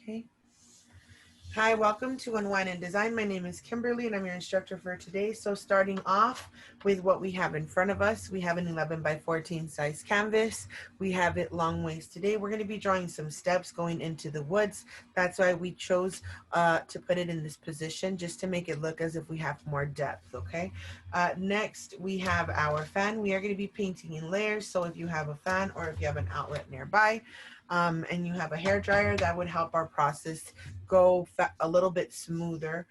Okay. Hi, welcome to Unwind and Design. My name is Kimberly and I'm your instructor for today. So starting off with what we have in front of us, we have an 11 by 14 size canvas. We have it long ways today. We're going to be drawing some steps going into the woods. That's why we chose to put it in this position, just to make it look as if we have more depth, okay? Next, we have our fan. We are going to be painting in layers. So if you have a fan or if you have an outlet nearby, and you have a hair dryer, that would help our process go a little bit smoother,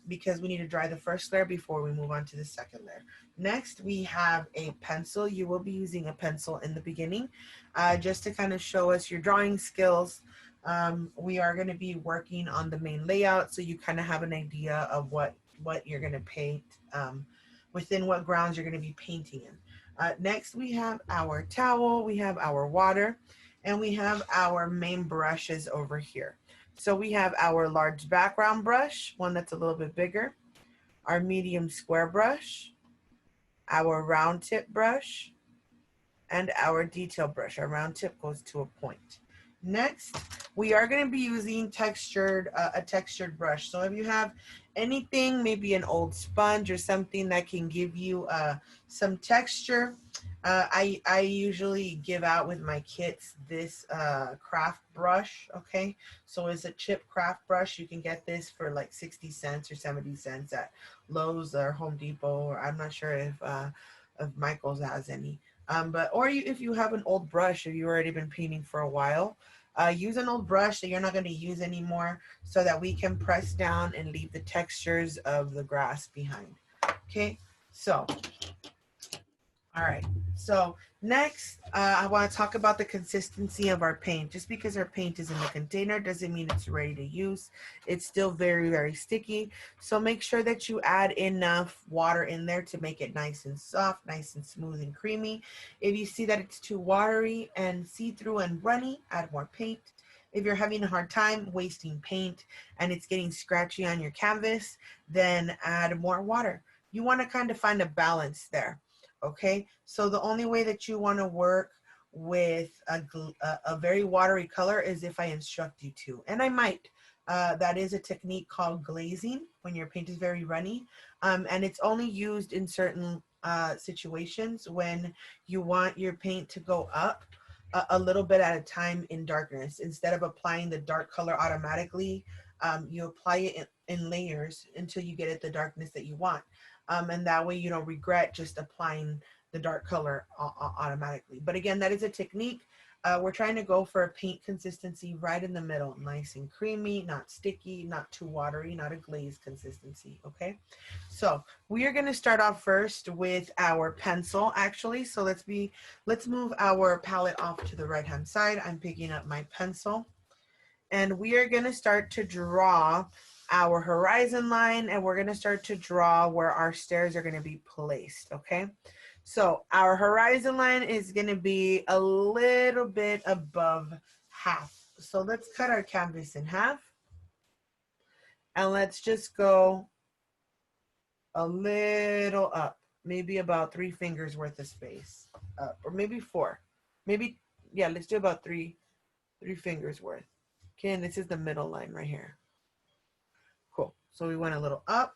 because we need to dry the first layer before we move on to the second layer. Next, we have a pencil. You will be using a pencil in the beginning, just to kind of show us your drawing skills. We are going to be working on the main layout, so you kind of have an idea of what you're going to paint, within what grounds you're going to be painting in. Next, we have our towel, we have our water, and we have our main brushes over here. So we have our large background brush, one that's a little bit bigger, our medium square brush, our round tip brush, and our detail brush. Our round tip goes to a point. Next, we are going to be using a textured brush. So if you have anything, maybe an old sponge or something that can give you some texture, I usually give out with my kits this craft brush, okay? So it's a chip craft brush. You can get this for like 60 cents or 70 cents at Lowe's or Home Depot, or I'm not sure if Michael's has any. If you have an old brush, if you've already been painting for a while, use an old brush that you're not going to use anymore, so that we can press down and leave the textures of the grass behind. Okay, so all right. So next, I want to talk about the consistency of our paint. Just because our paint is in the container doesn't mean it's ready to use. It's still very, very sticky. So make sure that you add enough water in there to make it nice and soft, nice and smooth and creamy. If you see that it's too watery and see-through and runny, add more paint. If you're having a hard time wasting paint and it's getting scratchy on your canvas, then add more water. You want to kind of find a balance there. Okay, so the only way that you want to work with a very watery color is if I instruct you to, and I might. That is a technique called glazing when your paint is very runny, and it's only used in certain situations when you want your paint to go up a little bit at a time in darkness. Instead of applying the dark color automatically, you apply it in layers until you get it the darkness that you want. And that way you don't regret just applying the dark color automatically. But again, that is a technique. We're trying to go for a paint consistency right in the middle, nice and creamy, not sticky, not too watery, not a glazed consistency, okay? So we are gonna start off first with our pencil, actually. So let's move our palette off to the right-hand side. I'm picking up my pencil, and we are gonna start to draw our horizon line, and we're going to start to draw where our stairs are going to be placed, okay? So our horizon line is going to be a little bit above half. So let's cut our canvas in half, and let's just go a little up, maybe about 3 fingers worth of space, or maybe 4. Maybe, yeah, let's do about three fingers worth. Okay, and this is the middle line right here. Cool. So we went a little up,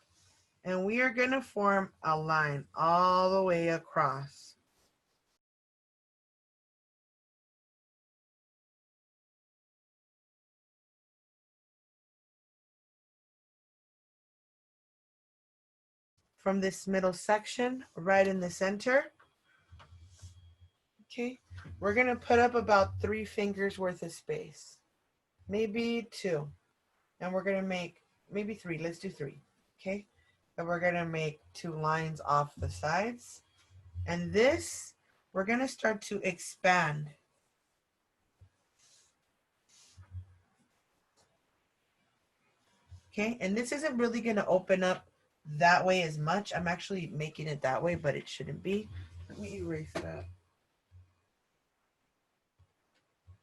and we are going to form a line all the way across. From this middle section, right in the center, okay, we're going to put up about 3 fingers worth of space, maybe 2, and we're going to make maybe 3. Let's do 3, okay? And we're going to make 2 lines off the sides, and this we're going to start to expand. Okay, and this isn't really going to open up that way as much. I'm actually making it that way, but it shouldn't be. Let me erase that.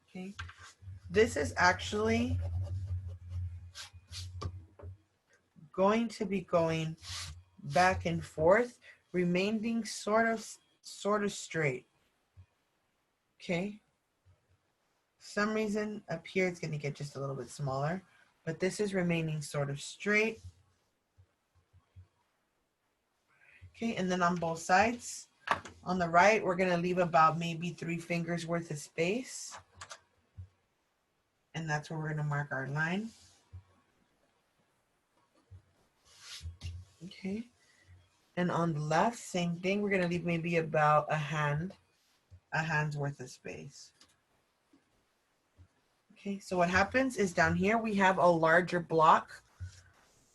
Okay, this is actually going to be going back and forth, remaining sort of straight. Okay, some reason up here it's going to get just a little bit smaller, but this is remaining sort of straight. Okay, and then on both sides, on the right, we're going to leave about maybe 3 fingers worth of space. And that's where we're going to mark our line. Okay, and on the left, same thing. We're going to leave maybe about a hand's worth of space. Okay, so what happens is down here we have a larger block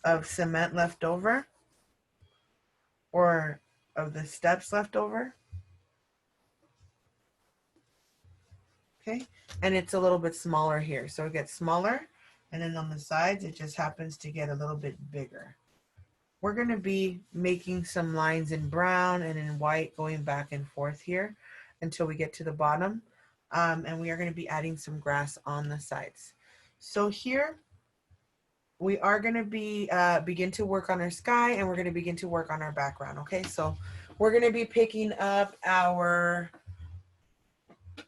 of cement left over, or of the steps left over. Okay, and it's a little bit smaller here. So it gets smaller, and then on the sides, it just happens to get a little bit bigger. We're going to be making some lines in brown and in white going back and forth here until we get to the bottom. And we are going to be adding some grass on the sides. So here we are going to be begin to work on our sky, and we're going to begin to work on our background. Okay, so we're going to be picking up our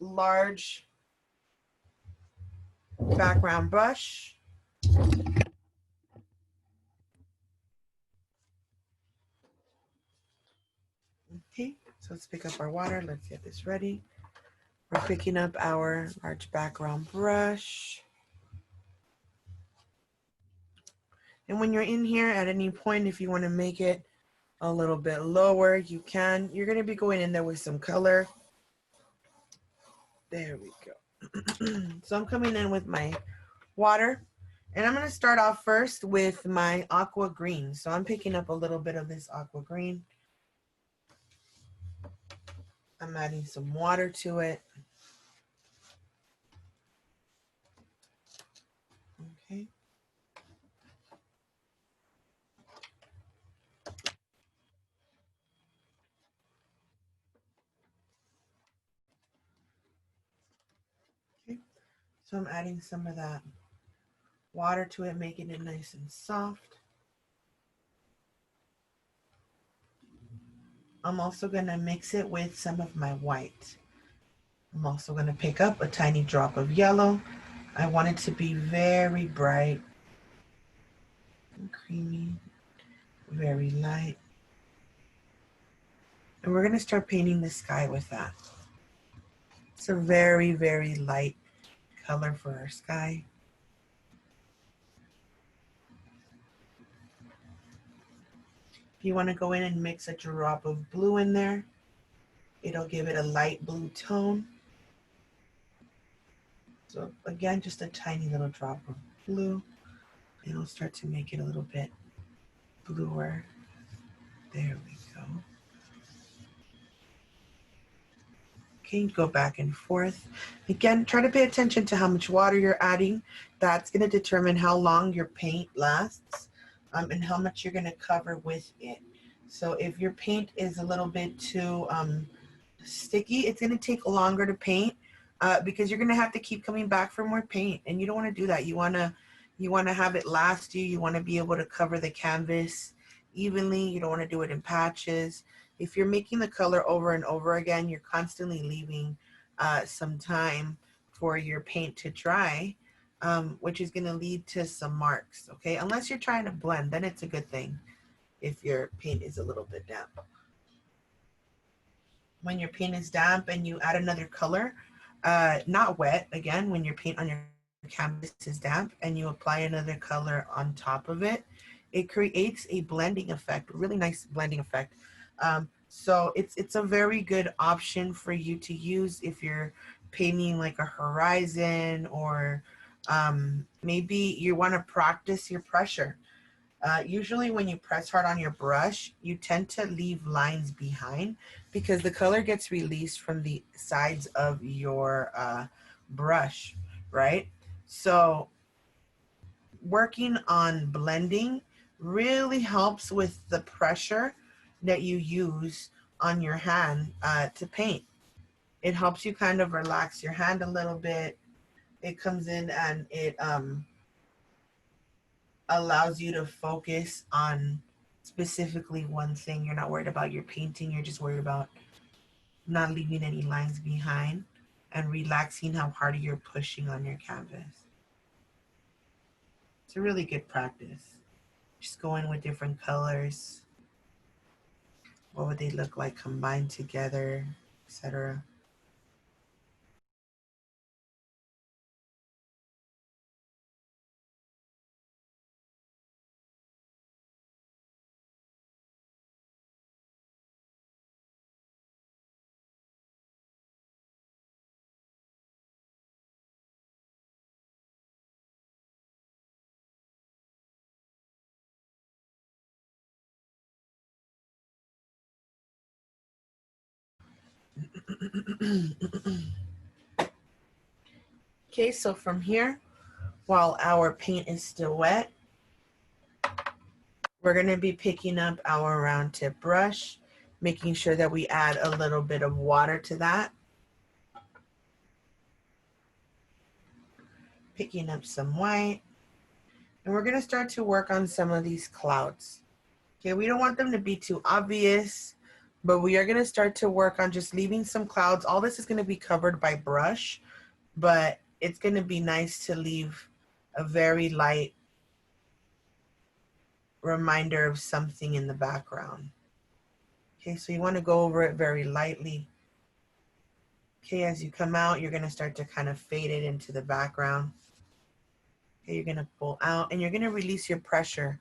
large background brush. Okay, so let's pick up our water. Let's get this ready. We're picking up our large background brush. And when you're in here at any point, if you want to make it a little bit lower, you can. You're going to be going in there with some color. There we go. So I'm coming in with my water, and I'm going to start off first with my aqua green. So I'm picking up a little bit of this aqua green. I'm adding some water to it. Okay. Okay. So I'm adding some of that water to it, making it nice and soft. I'm also going to mix it with some of my white. I'm also going to pick up a tiny drop of yellow. I want it to be very bright and creamy, very light. And we're going to start painting the sky with that. It's a very, very light color for our sky. If you want to go in and mix a drop of blue in there, it'll give it a light blue tone. So again, just a tiny little drop of blue. It'll start to make it a little bit bluer. There we go. Okay, go back and forth. Again, try to pay attention to how much water you're adding. That's going to determine how long your paint lasts, and how much you're going to cover with it. So if your paint is a little bit too sticky, it's going to take longer to paint, because you're going to have to keep coming back for more paint, and you don't want to do that. You want to have it last you. You want to be able to cover the canvas evenly. You don't want to do it in patches. If you're making the color over and over again, you're constantly leaving some time for your paint to dry, which is going to lead to some marks, okay? Unless you're trying to blend, then it's a good thing if your paint is a little bit damp. When your paint is damp and you add another color, not wet, again, when your paint on your canvas is damp and you apply another color on top of it, it creates a blending effect, a really nice blending effect. So it's a very good option for you to use if you're painting like a horizon, or maybe you want to practice your pressure. Usually when you press hard on your brush, you tend to leave lines behind because the color gets released from the sides of your brush, right? So working on blending really helps with the pressure that you use on your hand to paint. It helps you kind of relax your hand a little bit. It comes in and it allows you to focus on specifically one thing. You're not worried about your painting. You're just worried about not leaving any lines behind. and relaxing how hard you're pushing on your canvas. It's a really good practice. Just going with different colors. What would they look like combined together, etc. Okay, so from here, while our paint is still wet, we're going to be picking up our round tip brush, making sure that we add a little bit of water to that. Picking up some white. And we're going to start to work on some of these clouds. Okay, we don't want them to be too obvious, but we are going to start to work on just leaving some clouds. All this is going to be covered by brush, but it's going to be nice to leave a very light reminder of something in the background. Okay, so you want to go over it very lightly. Okay, as you come out, you're going to start to kind of fade it into the background. Okay, you're going to pull out and you're going to release your pressure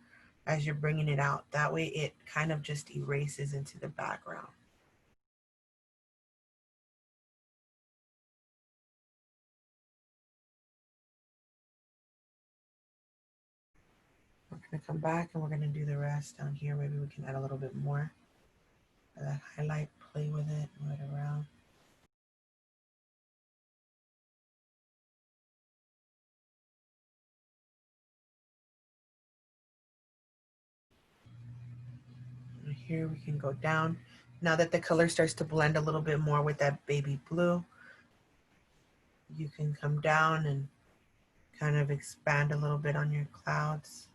as you're bringing it out. That way it kind of just erases into the background. We're going to come back and we're going to do the rest down here. Maybe we can add a little bit more of that highlight, play with it, move it around. And here we can go down. Now that the color starts to blend a little bit more with that baby blue, you can come down and kind of expand a little bit on your clouds.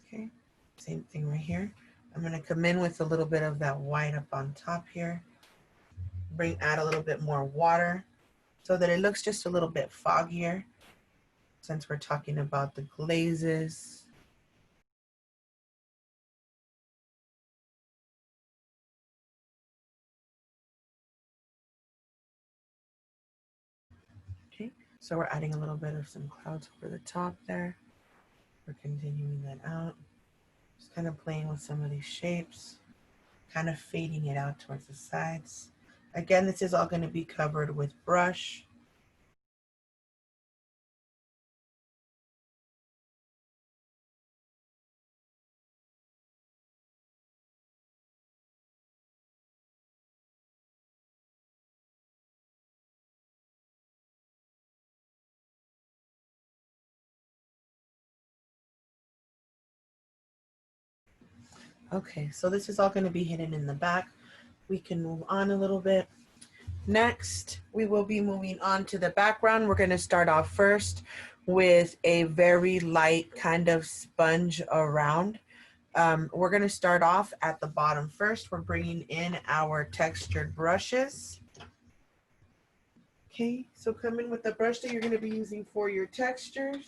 Okay, same thing right here. I'm going to come in with a little bit of that white up on top here. Add a little bit more water so that it looks just a little bit foggier since we're talking about the glazes. Okay, so we're adding a little bit of some clouds over the top there. We're continuing that out. Just kind of playing with some of these shapes, kind of fading it out towards the sides. Again, this is all going to be covered with brush. Okay, so this is all going to be hidden in the back. We can move on a little bit. Next, we will be moving on to the background. We're going to start off first with a very light kind of sponge around. We're going to start off at the bottom first. We're bringing in our textured brushes. Okay, so come in with the brush that you're going to be using for your textures.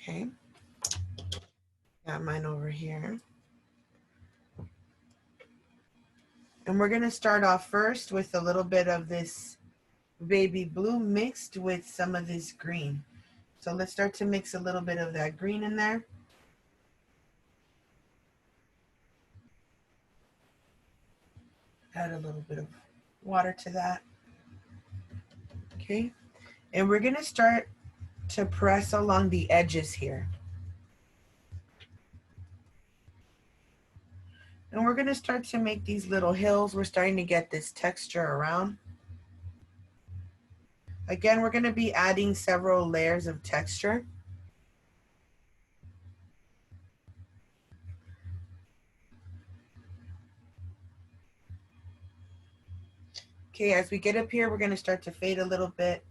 Okay, got mine over here. And we're going to start off first with a little bit of this baby blue mixed with some of this green. So let's start to mix a little bit of that green in there. Add a little bit of water to that. Okay, and we're going to start to press along the edges here. And we're going to start to make these little hills. We're starting to get this texture around. Again, we're going to be adding several layers of texture. Okay, as we get up here, we're going to start to fade a little bit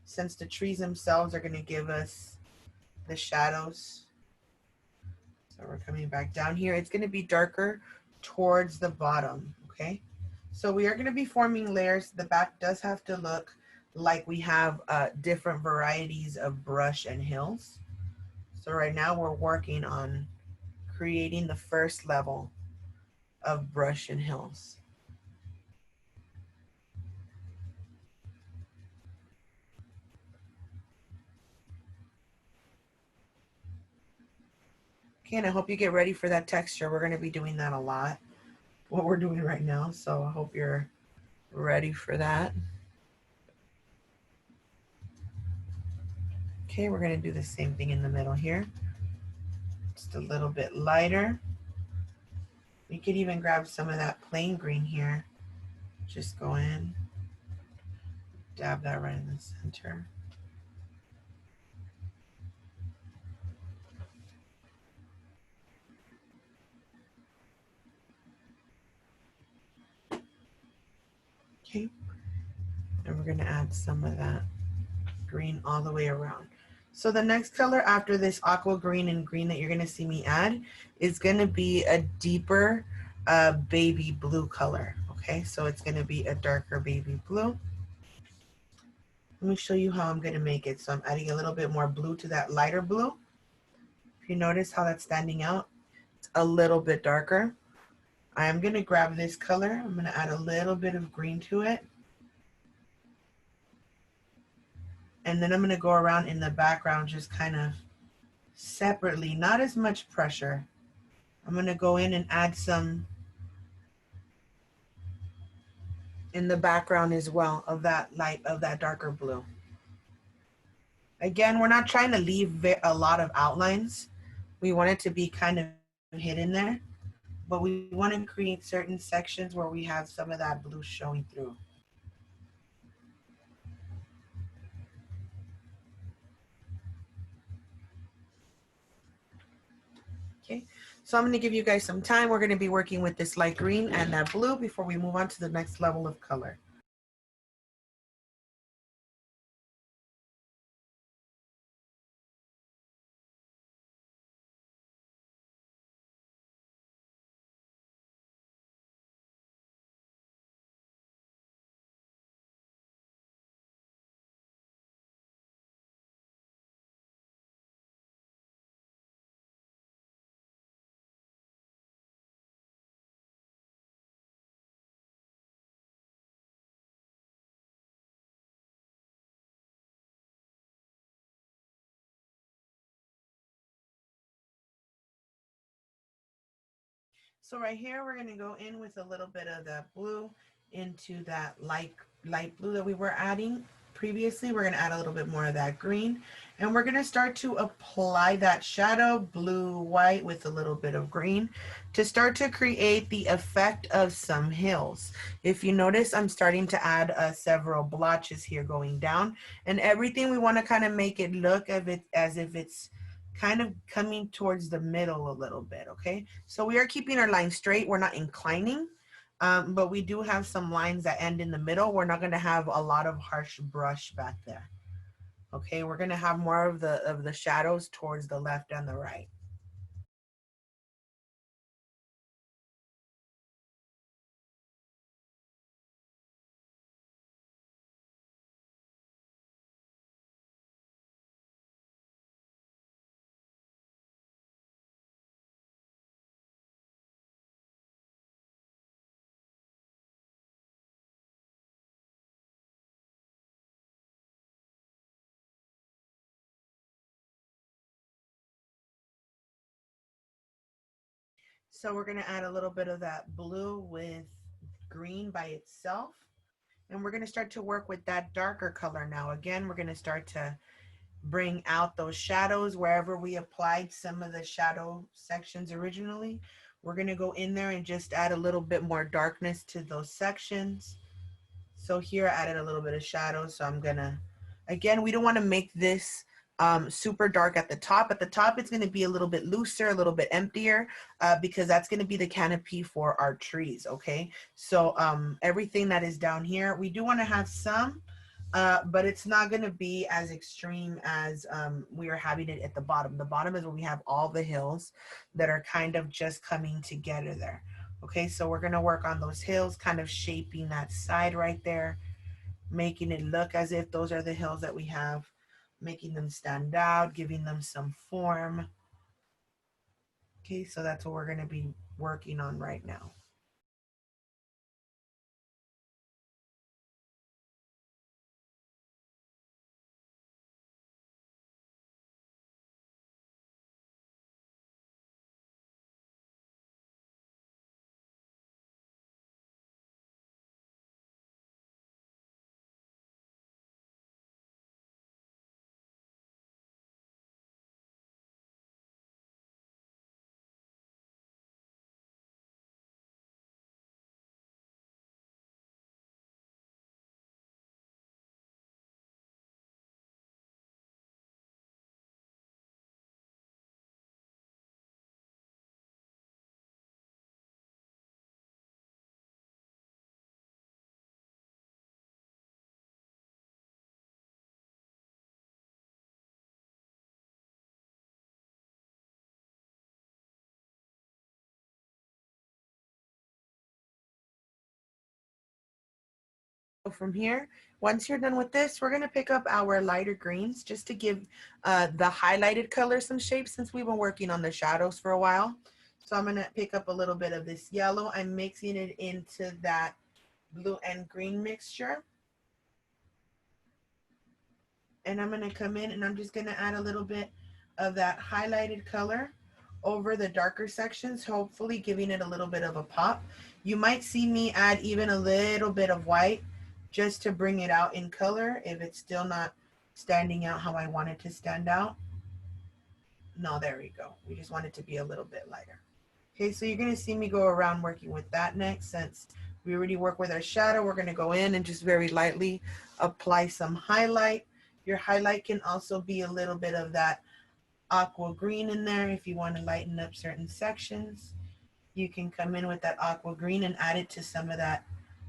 since the trees themselves are going to give us the shadows. So we're coming back down here. It's going to be darker towards the bottom, okay? So we are going to be forming layers. The back does have to look like we have different varieties of brush and hills. So right now we're working on creating the first level of brush and hills. Okay, and I hope you get ready for that texture. We're going to be doing that a lot, what we're doing right now. So I hope you're ready for that. Okay, we're going to do the same thing in the middle here. Just a little bit lighter. You could even grab some of that plain green here. Just go in, dab that right in the center. Okay, and we're going to add some of that green all the way around. So the next color after this aqua green and green that you're going to see me add is going to be a deeper baby blue color. Okay, so it's going to be a darker baby blue. Let me show you how I'm going to make it. So I'm adding a little bit more blue to that lighter blue. If you notice how that's standing out, it's a little bit darker. I am going to grab this color. I'm going to add a little bit of green to it. And then I'm going to go around in the background just kind of separately, not as much pressure. I'm going to go in and add some in the background as well of that light, of that darker blue. Again, we're not trying to leave a lot of outlines. We want it to be kind of hidden there, but we want to create certain sections where we have some of that blue showing through. Okay, so I'm going to give you guys some time. We're going to be working with this light green and that blue before we move on to the next level of color. So right here, we're going to go in with a little bit of that blue into that light blue that we were adding previously. We're going to add a little bit more of that green, and we're going to start to apply that shadow blue white with a little bit of green to start to create the effect of some hills. If you notice, I'm starting to add several blotches here going down, and everything we want to kind of make it look as if it's kind of coming towards the middle a little bit, okay? So we are keeping our line straight. We're not inclining, but we do have some lines that end in the middle. We're not gonna have a lot of harsh brush back there, okay? We're gonna have more of the shadows towards the left and the right. So we're gonna add a little bit of that blue with green by itself. And we're gonna start to work with that darker color now. Again, we're gonna start to bring out those shadows wherever we applied some of the shadow sections originally. We're gonna go in there and just add a little bit more darkness to those sections. So here I added a little bit of shadow. So I'm gonna, again, we don't wanna make this super dark at the top. At the top, it's going to be a little bit looser, a little bit emptier, because that's going to be the canopy for our trees, okay? So everything that is down here, we do want to have some, but it's not going to be as extreme as we are having it at the bottom. The bottom is where we have all the hills that are kind of just coming together there. Okay, so we're going to work on those hills, kind of shaping that side right there, making it look as if those are the hills that we have, making them stand out, giving them some form. Okay, so that's what we're going to be working on right now. From here, once you're done with this, we're going to pick up our lighter greens just to give the highlighted color some shape, since we've been working on the shadows for a while. So I'm going to pick up a little bit of this yellow. I'm mixing it into that blue and green mixture. And I'm going to come in and I'm just going to add a little bit of that highlighted color over the darker sections, hopefully giving it a little bit of a pop. You might see me add even a little bit of white just to bring it out in color if it's still not standing out how I want it to stand out. No, there we go. We just want it to be a little bit lighter. Okay, so you're going to see me go around working with that next. Since we already work with our shadow, we're going to go in and just very lightly apply some highlight. Your highlight can also be a little bit of that aqua green in there if you want to lighten up certain sections. You can come in with that aqua green and add it to some of that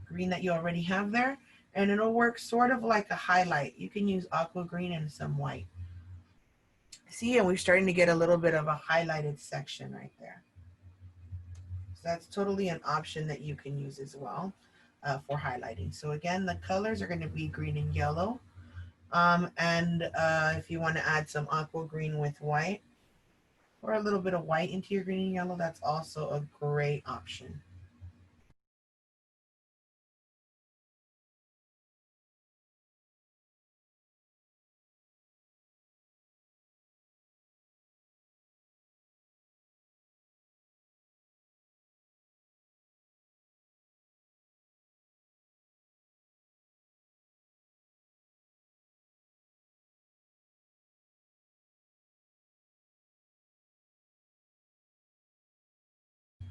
green that you already have there, and it'll work sort of like a highlight. You can use aqua green and some white. See, and we're starting to get a little bit of a highlighted section right there. So that's totally an option that you can use as well for highlighting. So again, the colors are going to be green and yellow. And if you want to add some aqua green with white, or a little bit of white into your green and yellow, that's also a great option.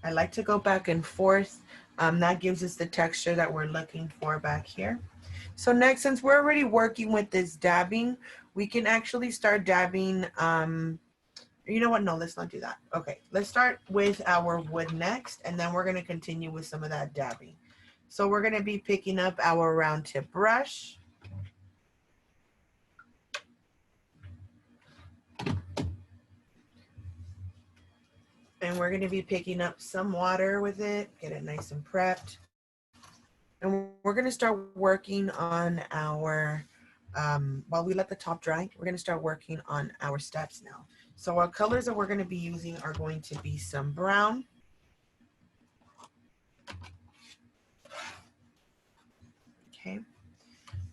I like to go back and forth. That gives us the texture that we're looking for back here. So next, since we're already working with this dabbing, we can actually start dabbing. You know what? No, let's not do that. Okay, let's start with our wood next, and then we're going to continue with some of that dabbing. So we're going to be picking up our round tip brush. And we're going to be picking up some water with it, get it nice and prepped. And we're going to start working on our, while we let the top dry, we're going to start working on our steps now. So our colors that we're going to be using are going to be some brown. Okay.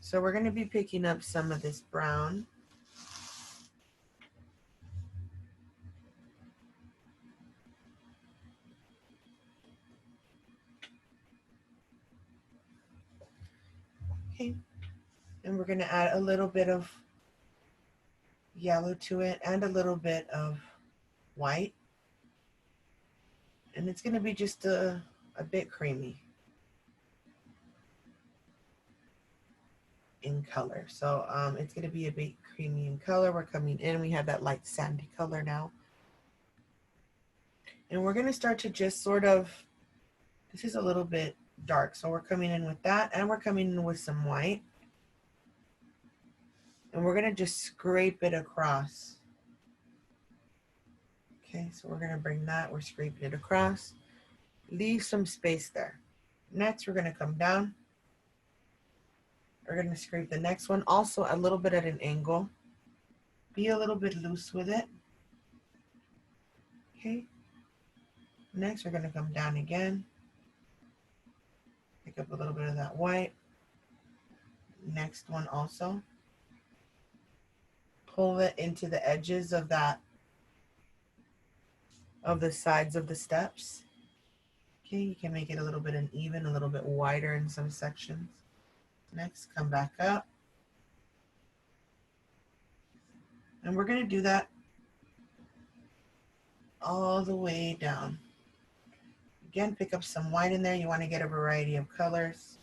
So we're going to be picking up some of this brown. Okay. And we're going to add a little bit of yellow to it and a little bit of white. And it's going to be just a bit creamy. in color. So it's going to be a bit creamy in color. We're coming in. We have that light sandy color now. And we're going to start to just sort of, this is a little bit dark. So we're coming in with that, and we're coming in with some white. And we're going to just scrape it across. Okay, so we're going to bring that, we're scraping it across. Leave some space there. Next, we're going to come down. We're going to scrape the next one, also a little bit at an angle. Be a little bit loose with it. Okay. Next, we're going to come down again. Pick up a little bit of that white. Next one also. Pull it into the edges of that, of the sides of the steps. Okay, you can make it a little bit uneven, a little bit wider in some sections. Next, come back up. And we're going to do that all the way down. Again, pick up some white in there. You want to get a variety of colors.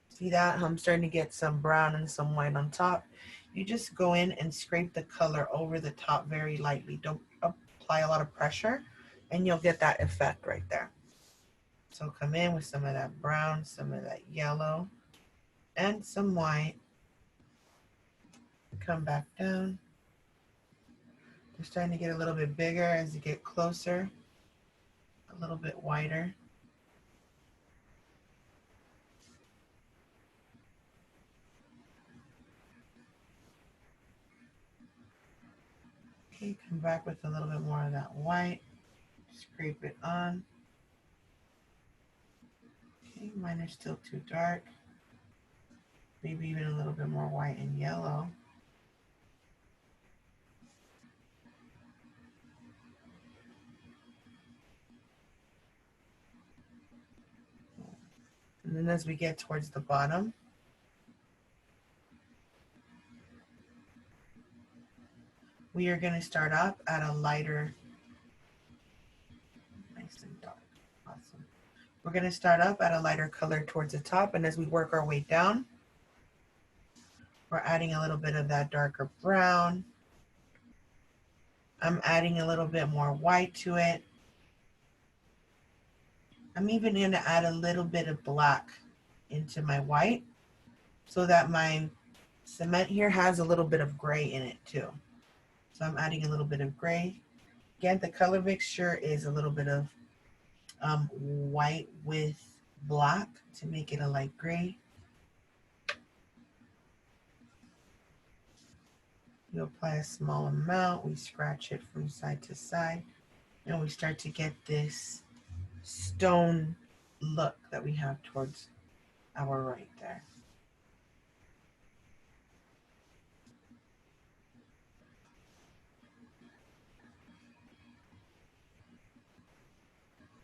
See that? I'm starting to get some brown and some white on top. You just go in and scrape the color over the top very lightly. Don't apply a lot of pressure, and you'll get that effect right there. So come in with some of that brown, some of that yellow, and some white. Come back down. They're starting to get a little bit bigger as you get closer, a little bit wider. Okay, come back with a little bit more of that white. Scrape it on. Okay, mine are still too dark. Maybe even a little bit more white and yellow. And then as we get towards the bottom, we are going to start up at a lighter, nice and dark. Awesome. We're going to start up at a lighter color towards the top, and as we work our way down, we're adding a little bit of that darker brown. I'm adding a little bit more white to it. I'm even going to add a little bit of black into my white so that my cement here has a little bit of gray in it too. So I'm adding a little bit of gray. Again, the color mixture is a little bit of white with black to make it a light gray. You apply a small amount, we scratch it from side to side, and we start to get this stone look that we have towards our right there.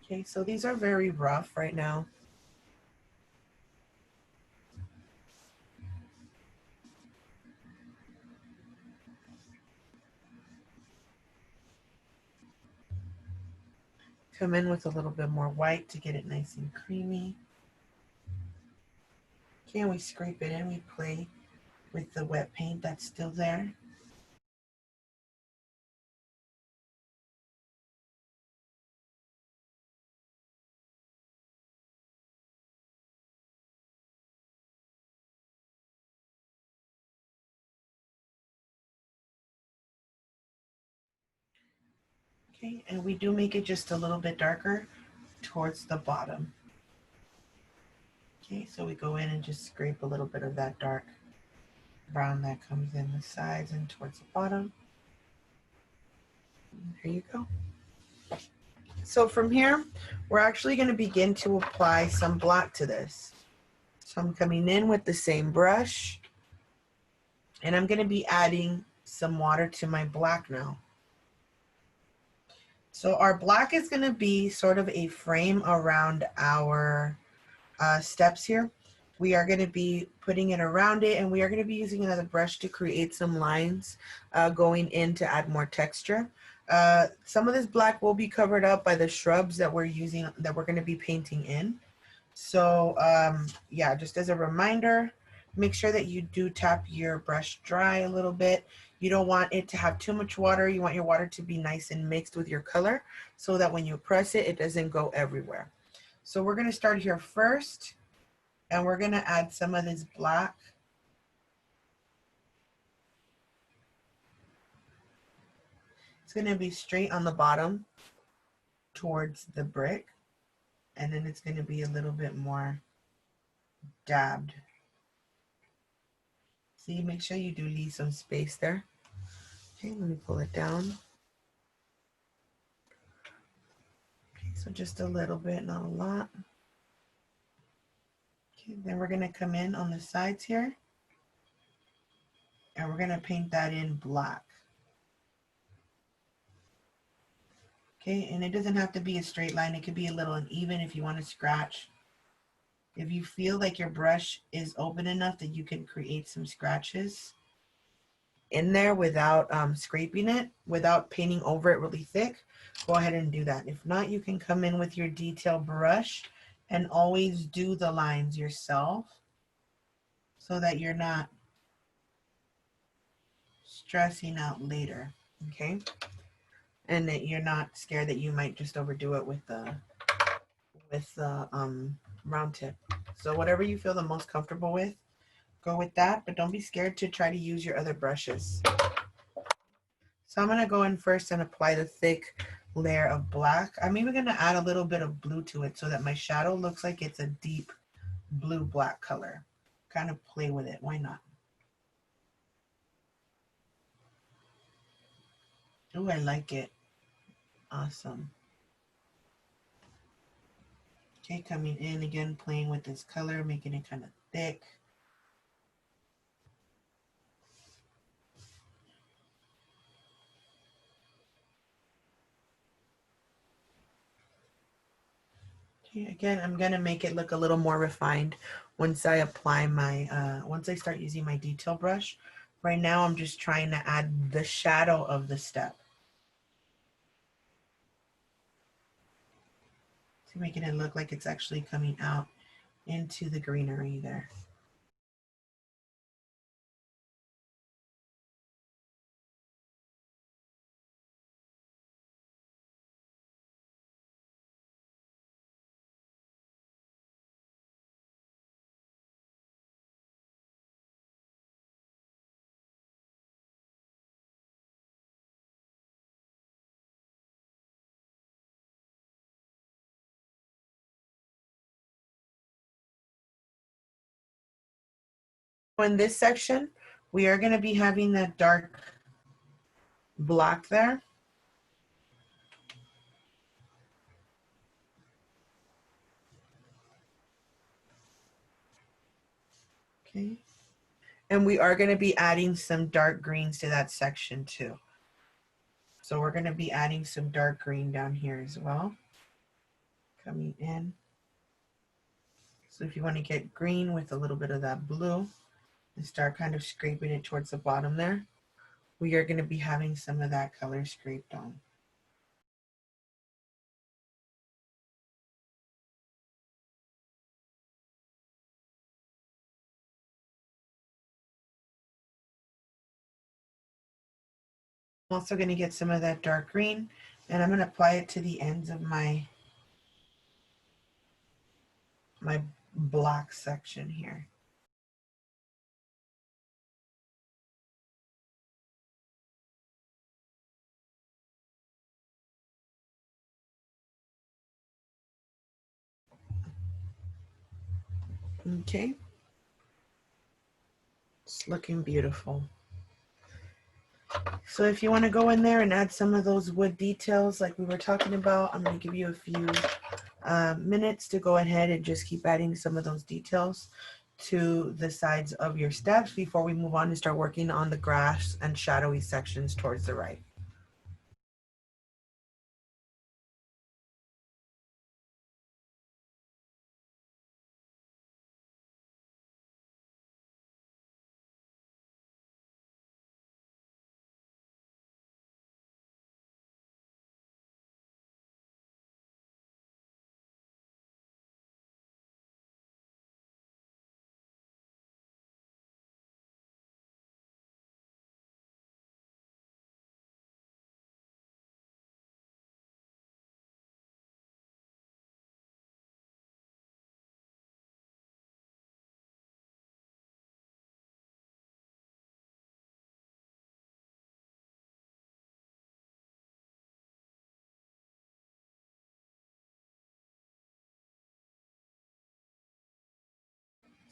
Okay, so these are very rough right now. Come in with a little bit more white to get it nice and creamy. Okay, and we scrape it in, we play with the wet paint that's still there. Okay, and we do make it just a little bit darker towards the bottom. Okay, so we go in and just scrape a little bit of that dark brown that comes in the sides and towards the bottom. There you go. So from here, we're actually going to begin to apply some black to this. So I'm coming in with the same brush, and I'm going to be adding some water to my black now. So our black is going to be sort of a frame around our steps here. We are going to be putting it around it, and we are going to be using another brush to create some lines going in to add more texture. Some of this black will be covered up by the shrubs that we're using, that we're going to be painting in. So yeah, just as a reminder, make sure that you do tap your brush dry a little bit. You don't want it to have too much water. You want your water to be nice and mixed with your color so that when you press it, it doesn't go everywhere. So we're going to start here first, and we're going to add some of this black. It's going to be straight on the bottom towards the brick, and then it's going to be a little bit more dabbed. See, make sure you do leave some space there. Okay, let me pull it down. Okay, so just a little bit, not a lot. Okay, then we're going to come in on the sides here, and we're going to paint that in black. Okay, and it doesn't have to be a straight line. It could be a little uneven if you want to scratch. If you feel like your brush is open enough that you can create some scratches in there without scraping it, without painting over it really thick, go ahead and do that. If not, you can come in with your detail brush and always do the lines yourself so that you're not stressing out later, okay? And that you're not scared that you might just overdo it with the round tip. So whatever you feel the most comfortable with, go with that, but don't be scared to try to use your other brushes. So I'm going to go in first and apply the thick layer of black. I'm even going to add a little bit of blue to it so that my shadow looks like it's a deep blue black color. Kind of play with it, why not? Oh, I like it. Awesome. Okay, coming in again, playing with this color, making it kind of thick. Okay, again, I'm gonna make it look a little more refined once I apply my, once I start using my detail brush. Right now, I'm just trying to add the shadow of the step. So making it look like it's actually coming out into the greenery there. In this section, we are going to be having that dark black there. Okay. And we are going to be adding some dark greens to that section too. So we're going to be adding some dark green down here as well. Coming in. So if you want to get green with a little bit of that blue and start kind of scraping it towards the bottom there, we are going to be having some of that color scraped on. I'm also going to get some of that dark green, and I'm going to apply it to the ends of my black section here. Okay. It's looking beautiful. So if you want to go in there and add some of those wood details like we were talking about, I'm going to give you a few minutes to go ahead and just keep adding some of those details to the sides of your steps before we move on and start working on the grass and shadowy sections towards the right.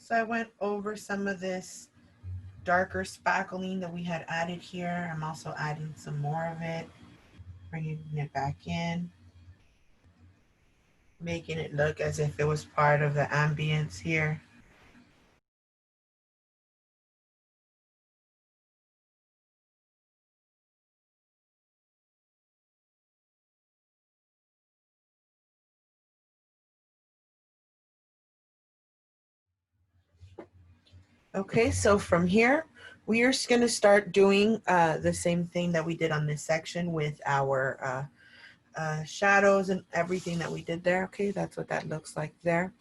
So I went over some of this darker spackling that we had added here. I'm also adding some more of it, bringing it back in, making it look as if it was part of the ambience here. Okay, so from here, we are just going to start doing the same thing that we did on this section with our shadows and everything that we did there. Okay, that's what that looks like there.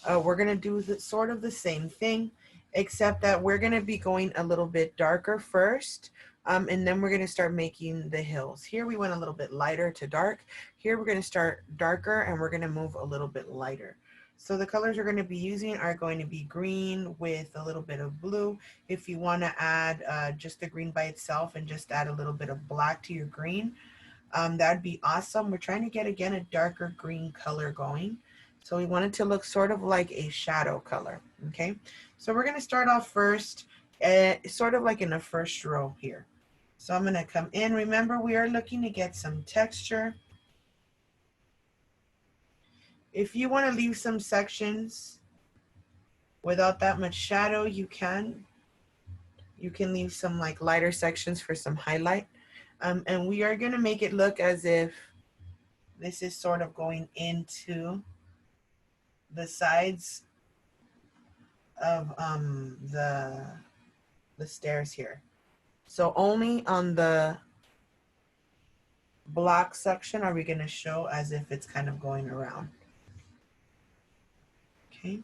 We're going to do sort of the same thing, except that we're going to be going a little bit darker first, and then we're going to start making the hills. Here we went a little bit lighter to dark. Here we're going to start darker, and we're going to move a little bit lighter. So the colors we're going to be using are going to be green with a little bit of blue. If you want to add just the green by itself and just add a little bit of black to your green, that'd be awesome. We're trying to get, again, a darker green color going. So we want it to look sort of like a shadow color, okay? So we're gonna start off first, sort of like in the first row here. So I'm gonna come in. Remember, we are looking to get some texture. If you wanna leave some sections without that much shadow, you can. You can leave some like lighter sections for some highlight. And we are gonna make it look as if this is sort of going into the sides of the stairs here. So only on the block section are we going to show as if it's kind of going around. Okay.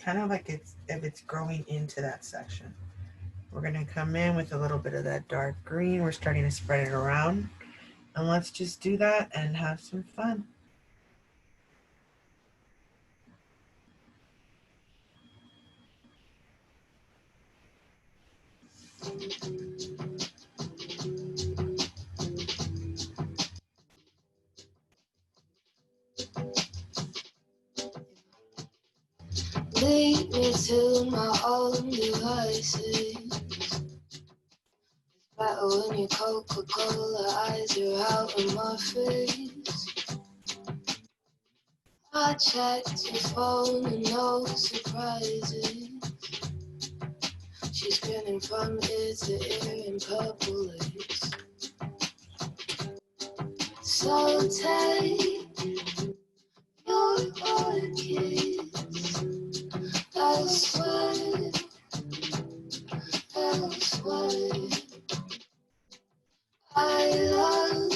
Kind of like if it's growing into that section. We're going to come in with a little bit of that dark green. We're starting to spread it around. And let's just do that and have some fun. Lead me to my own devices. It's better when your Coca-Cola eyes are out in my face. I checked your phone and no surprises. She's grinning from ear to ear in purple lace. So take your kiss elsewhere, elsewhere. I love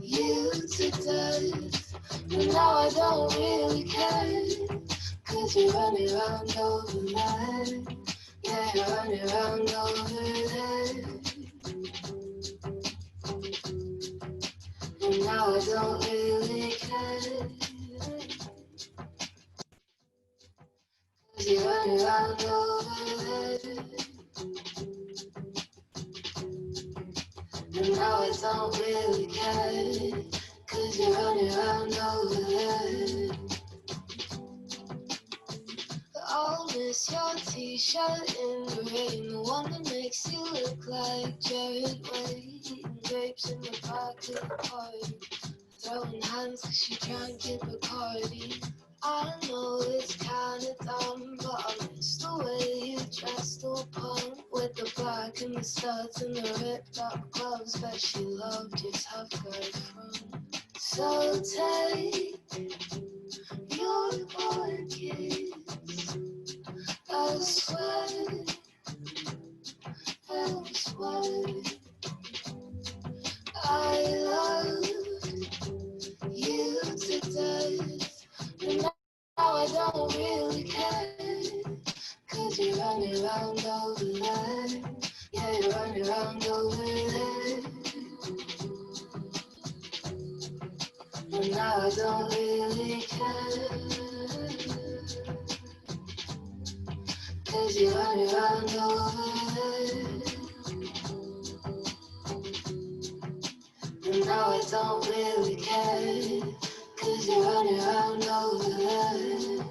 you to death, but now I don't really care. Cause you're running around over there. Yeah, you're running around over there. And now I don't really care. Cause you're running around over there. And now I don't really care. Cause you're running around over there. I'll miss your t-shirt in the rain, the one that makes you look like Jared Way. Eating grapes in the back of the party, throwing hands cause you drank at the party. I know it's kinda dumb, but I miss the way you dressed all punk with the black and the studs and the ripped up gloves. Bet she loved your tough guy front. So take your kiss elsewhere, elsewhere. I love you to death, but now I don't really care. Cause you're running around over there. Yeah, you're running around over there. And now I don't really care. Cause you're running around over there. don't really care, 'cause you run around over there.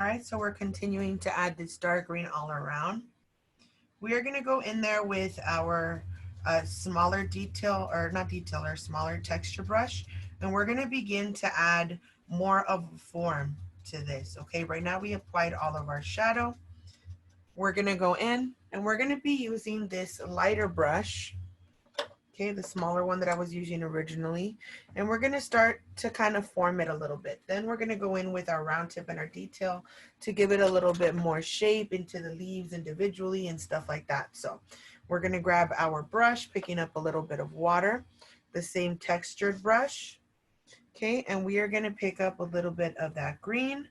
All right, so we're continuing to add this dark green all around. We are going to go in there with our smaller detail, or not detail, or smaller texture brush, and we're going to begin to add more of a form to this. Okay, right now we applied all of our shadow. We're going to go in and we're going to be using this lighter brush, okay, the smaller one that I was using originally, and we're going to start to kind of form it a little bit. Then we're going to go in with our round tip and our detail to give it a little bit more shape into the leaves individually and stuff like that. So we're going to grab our brush, picking up a little bit of water, the same textured brush, okay, and we are going to pick up a little bit of that green,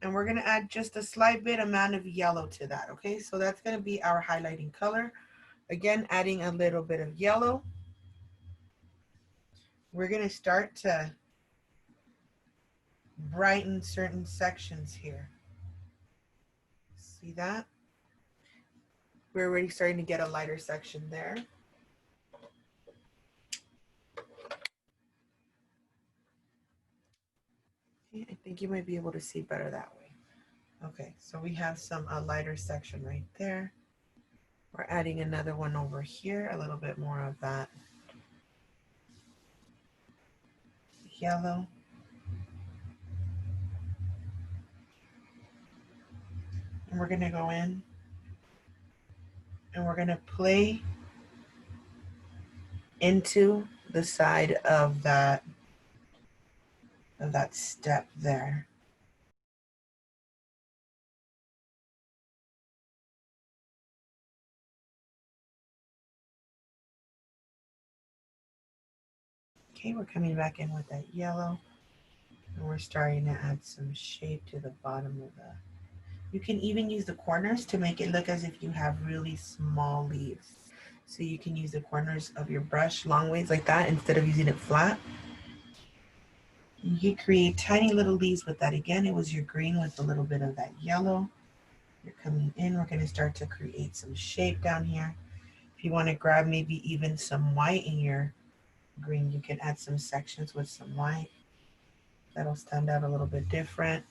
and we're going to add just a slight bit amount of yellow to that. Okay, so that's going to be our highlighting color. Again, adding a little bit of yellow. We're going to start to brighten certain sections here. See that? We're already starting to get a lighter section there. Okay, I think you might be able to see better that way. Okay, so we have some lighter section right there. We're adding another one over here, a little bit more of that yellow. And we're going to go in and we're going to play into the side of that step there. Okay, we're coming back in with that yellow, and we're starting to add some shape to the bottom of the. You can even use the corners to make it look as if you have really small leaves. So you can use the corners of your brush long ways like that instead of using it flat. You can create tiny little leaves with that. Again, it was your green with a little bit of that yellow. You're coming in, we're going to start to create some shape down here. If you want to grab maybe even some white in your green, you can add some sections with some white. That'll stand out a little bit different.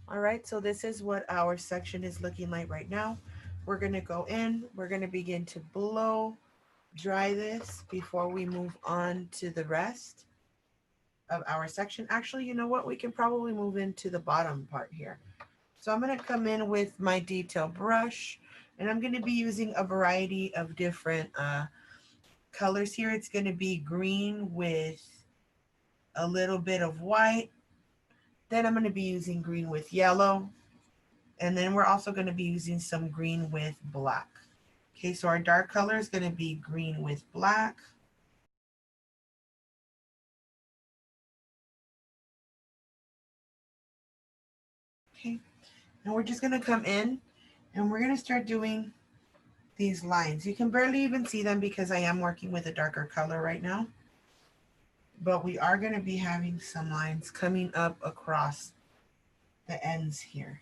All right, so this is what our section is looking like right now. We're gonna go in, we're gonna begin to blow dry this before we move on to the rest of our section. Actually, you know what? We can probably move into the bottom part here. So I'm gonna come in with my detail brush, and I'm gonna be using a variety of different colors here. It's gonna be green with a little bit of white. Then I'm gonna be using green with yellow. And then we're also gonna be using some green with black. Okay, so our dark color is gonna be green with black. Okay, and we're just gonna come in and we're gonna start doing these lines. You can barely even see them because I am working with a darker color right now, but we are gonna be having some lines coming up across the ends here.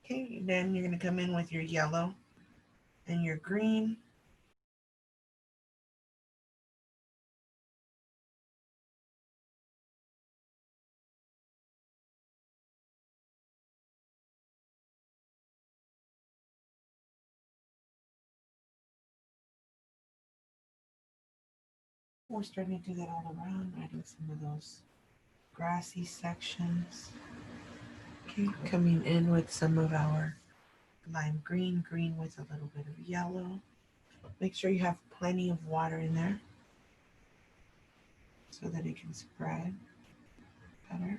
Okay, then you're gonna come in with your yellow and your green. We're starting to do that all around, adding some of those grassy sections. Okay, coming in with some of our lime green, green with a little bit of yellow. Make sure you have plenty of water in there so that it can spread better.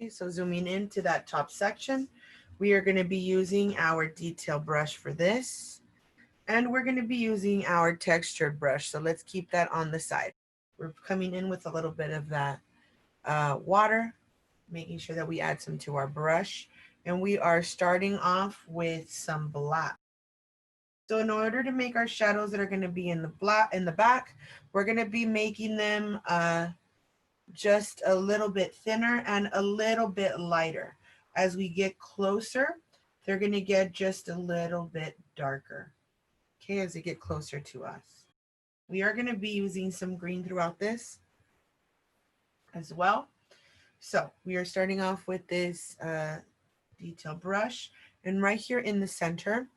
Okay, so zooming into that top section, we are going to be using our detail brush for this, and we're going to be using our textured brush. So let's keep that on the side. We're coming in with a little bit of that water, making sure that we add some to our brush. And we are starting off with some black. So in order to make our shadows that are going to be in the back, we're going to be making them just a little bit thinner and a little bit lighter. As we get closer, they're going to get just a little bit darker. Okay, as they get closer to us. We are going to be using some green throughout this as well. So we are starting off with this detail brush, and right here in the center,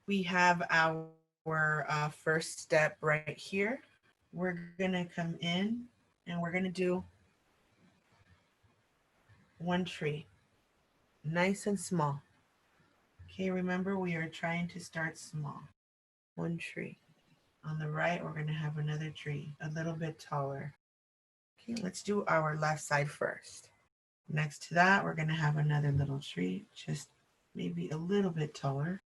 we have our first step right here. We're gonna come in and we're gonna do one tree, nice and small. Okay, remember we are trying to start small. One tree. On the right, we're gonna have another tree, a little bit taller. Okay, let's do our left side first. Next to that, we're gonna have another little tree, just maybe a little bit taller.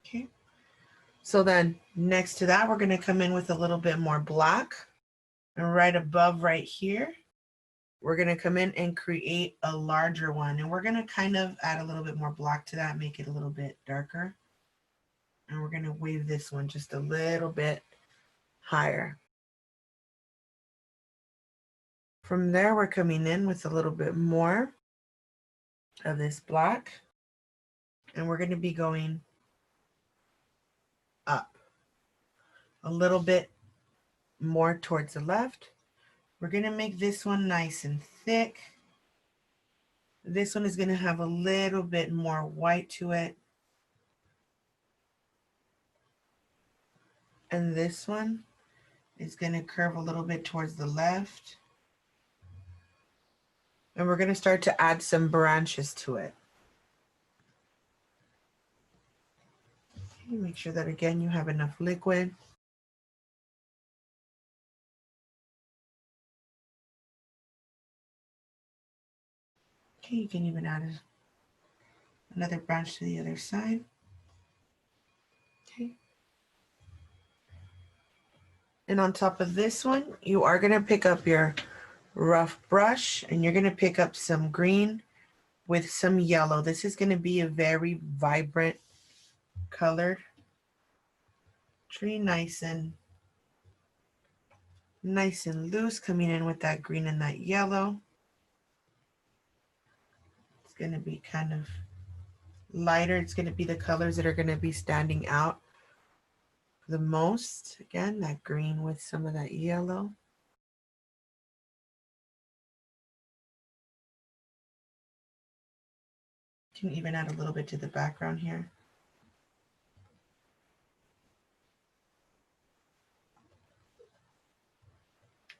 Okay, so then next to that, we're gonna come in with a little bit more black. And right above right here, we're gonna come in and create a larger one. And we're gonna kind of add a little bit more black to that, make it a little bit darker. And we're gonna wave this one just a little bit higher. From there, we're coming in with a little bit more of this black. And we're gonna be going up a little bit more towards the left. We're gonna make this one nice and thick. This one is gonna have a little bit more white to it. And this one is going to curve a little bit towards the left. And we're going to start to add some branches to it. Okay, make sure that again you have enough liquid. Okay, you can even add another branch to the other side. Okay. And on top of this one, you are going to pick up your rough brush and you're going to pick up some green with some yellow. This is going to be a very vibrant colored tree, nice and loose, coming in with that green and that yellow. It's going to be kind of lighter. It's going to be the colors that are going to be standing out the most. Again, that green with some of that yellow. You can even add a little bit to the background here.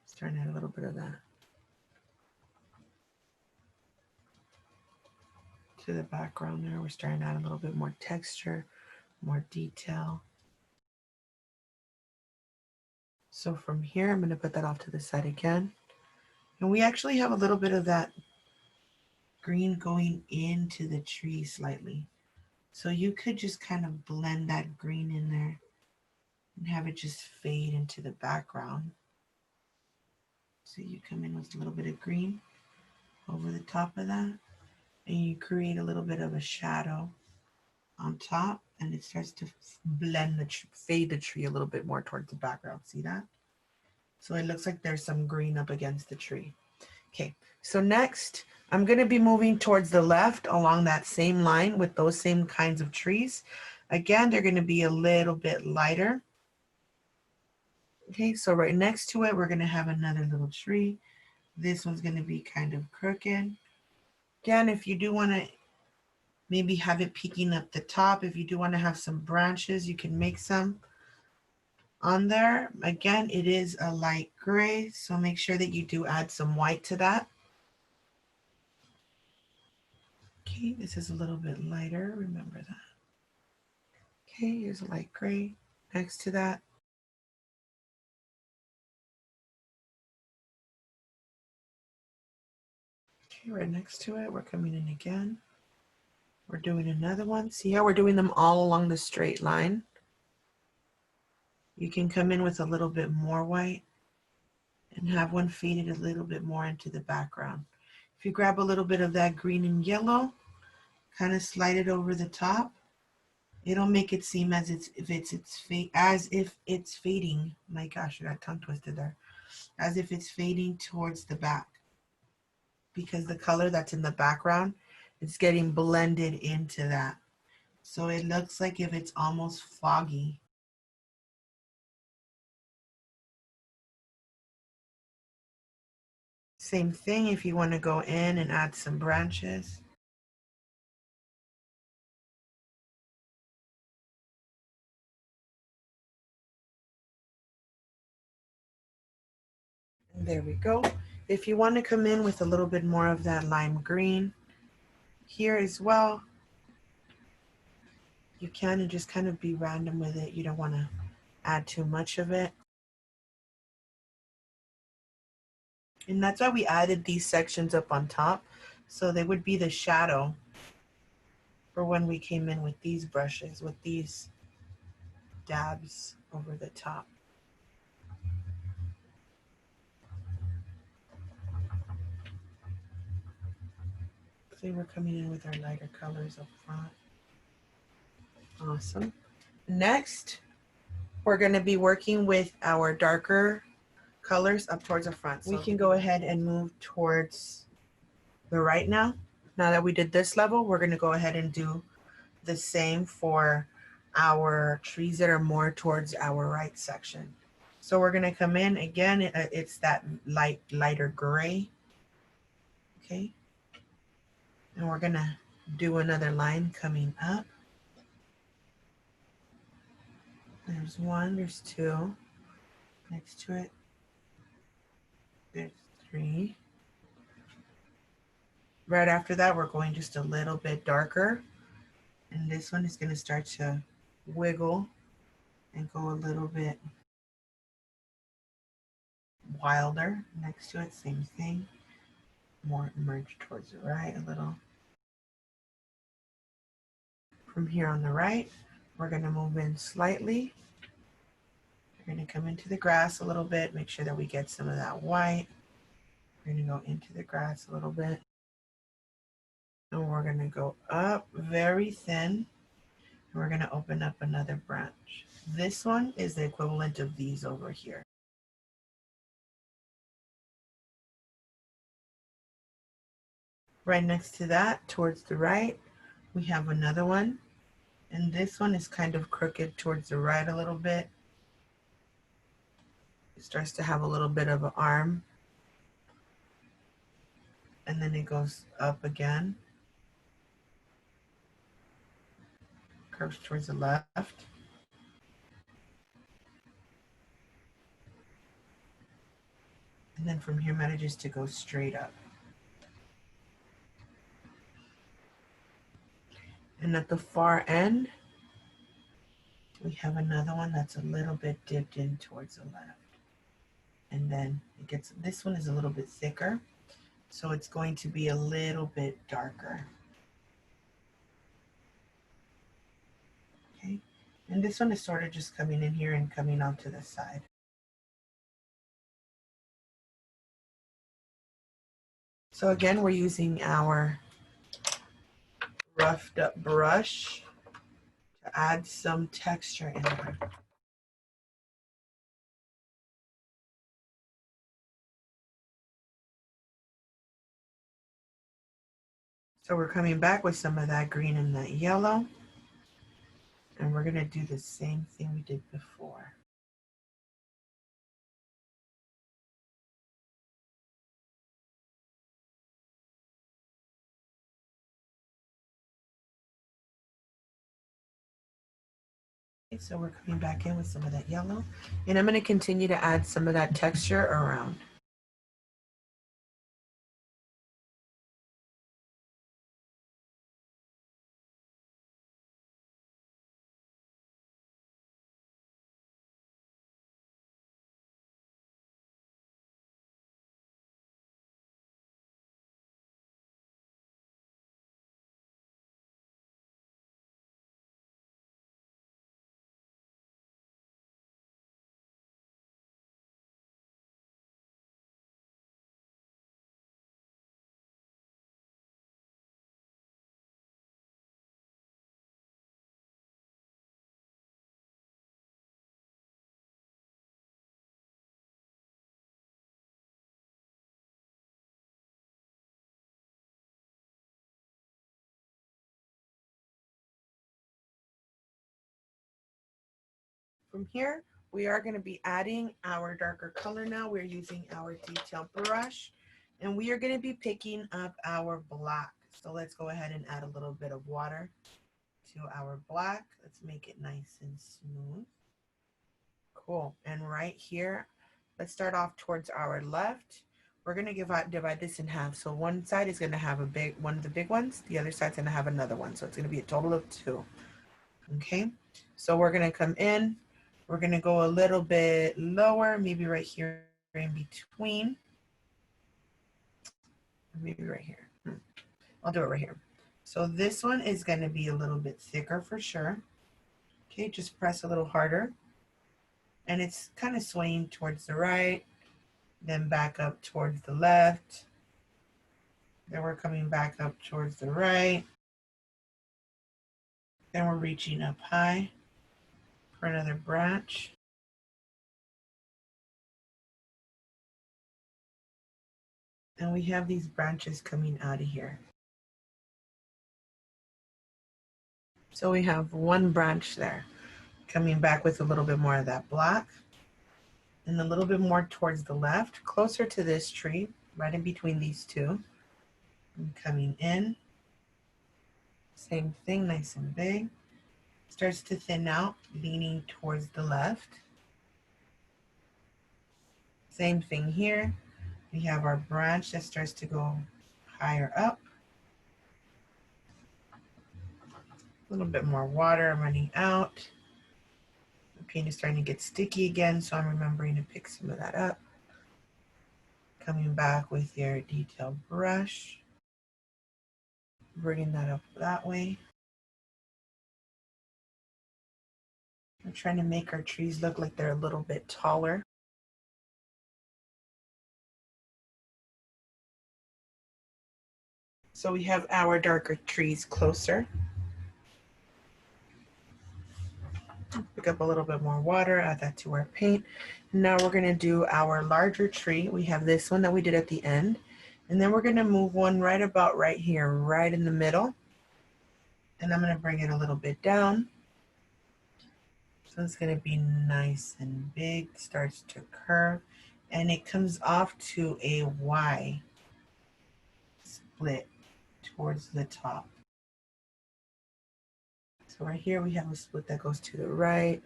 Starting to add a little bit of that to the background there. We're starting to add a little bit more texture, more detail. So from here, I'm going to put that off to the side again. And we actually have a little bit of that green going into the tree slightly. So you could just kind of blend that green in there and have it just fade into the background. So you come in with a little bit of green over the top of that, and you create a little bit of a shadow on top, and it starts to blend fade the tree a little bit more towards the background. See that? So it looks like there's some green up against the tree. Okay, so next I'm going to be moving towards the left along that same line with those same kinds of trees. Again, they're going to be a little bit lighter. Okay, so right next to it, we're going to have another little tree. This one's going to be kind of crooked. Again, if you do want to maybe have it peeking up the top, if you do want to have some branches, you can make some on there. Again, it is a light gray, so make sure that you do add some white to that. Okay, this is a little bit lighter, remember that. Okay, here's a light gray next to that. Okay, right next to it, we're coming in again. We're doing another one. See how we're doing them all along the straight line? You can come in with a little bit more white and have one faded a little bit more into the background. If you grab a little bit of that green and yellow, kind of slide it over the top, it'll make it seem as if it's fading. My gosh, I got tongue twisted there. As if it's fading towards the back, because the color that's in the background, it's getting blended into that. So it looks like if it's almost foggy. Same thing if you want to go in and add some branches. And there we go. If you want to come in with a little bit more of that lime green here as well, you can, and just kind of be random with it. You don't want to add too much of it. And that's why we added these sections up on top, so they would be the shadow for when we came in with these brushes, with these dabs over the top. So we're coming in with our lighter colors up front. Awesome. Next, we're going to be working with our darker colors up towards the front. So we can go ahead and move towards the right now. Now that we did this level, we're going to go ahead and do the same for our trees that are more towards our right section. So we're going to come in again. It's that lighter gray. Okay. And we're going to do another line coming up. There's one, there's two. Next to it, there's three. Right after that, we're going just a little bit darker. And this one is going to start to wiggle and go a little bit wilder. Next to it, same thing. More merge towards the right a little. From here on the right, we're going to move in slightly. We're going to come into the grass a little bit, make sure that we get some of that white. We're going to go into the grass a little bit. And we're going to go up very thin. And we're going to open up another branch. This one is the equivalent of these over here. Right next to that, towards the right, we have another one. And this one is kind of crooked towards the right a little bit. It starts to have a little bit of an arm. And then it goes up again. Curves towards the left. And then from here manages to go straight up. And at the far end, we have another one that's a little bit dipped in towards the left. And then it gets, this one is a little bit thicker, so it's going to be a little bit darker. Okay, and this one is sort of just coming in here and coming out to the side. So again, we're using our roughed up brush to add some texture in there. So we're coming back with some of that green and that yellow. And we're going to do the same thing we did before. Okay, so we're coming back in with some of that yellow. And I'm going to continue to add some of that texture around. From here, we are going to be adding our darker color now. We're using our detail brush, and we are going to be picking up our black. So let's go ahead and add a little bit of water to our black. Let's make it nice and smooth. Cool. And right here, let's start off towards our left. We're going to divide this in half. So one side is going to have one of the big ones. The other side's going to have another one. So it's going to be a total of two. Okay. So we're going to come in. We're going to go a little bit lower, maybe right here in between. Maybe right here. I'll do it right here. So this one is going to be a little bit thicker for sure. Okay, just press a little harder. And it's kind of swaying towards the right, then back up towards the left. Then we're coming back up towards the right. Then we're reaching up high for another branch. And we have these branches coming out of here. So we have one branch there, coming back with a little bit more of that black, and a little bit more towards the left, closer to this tree, right in between these two. And coming in, same thing, nice and big. starts to thin out, leaning towards the left. Same thing here. We have our branch that starts to go higher up. A little bit more water running out. The paint is starting to get sticky again, so I'm remembering to pick some of that up. Coming back with your detailed brush. Bringing that up that way. We're trying to make our trees look like they're a little bit taller. So we have our darker trees closer. Pick up a little bit more water, add that to our paint. Now we're going to do our larger tree. We have this one that we did at the end. And then we're going to move one right about right here, right in the middle. And I'm going to bring it a little bit down. So it's going to be nice and big, starts to curve, and it comes off to a Y split towards the top. So right here we have a split that goes to the right.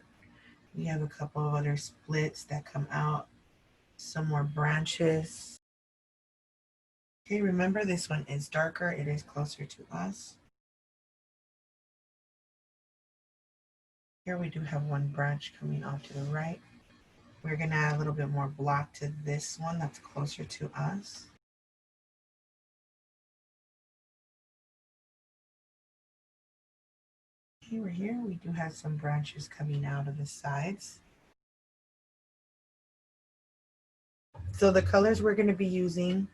We have a couple of other splits that come out, some more branches. Okay, remember this one is darker, it is closer to us. Here we do have one branch coming off to the right. We're gonna add a little bit more block to this one that's closer to us. Over here, we do have some branches coming out of the sides. So the colors we're gonna be using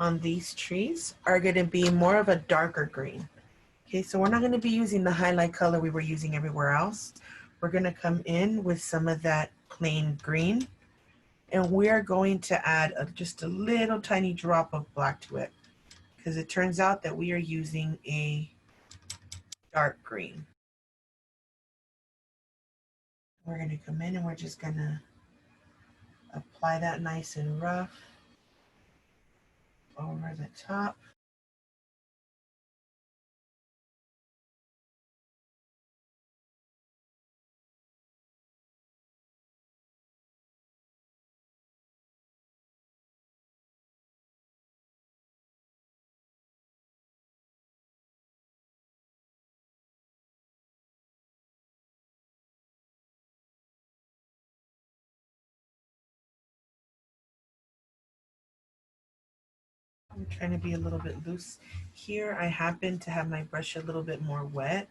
on these trees are gonna be more of a darker green. Okay, so we're not gonna be using the highlight color we were using everywhere else. We're gonna come in with some of that plain green, and we are going to add just a little tiny drop of black to it, because it turns out that we are using a dark green. We're gonna come in and we're just gonna apply that nice and rough over the top. I'm trying to be a little bit loose here. I happen to have my brush a little bit more wet,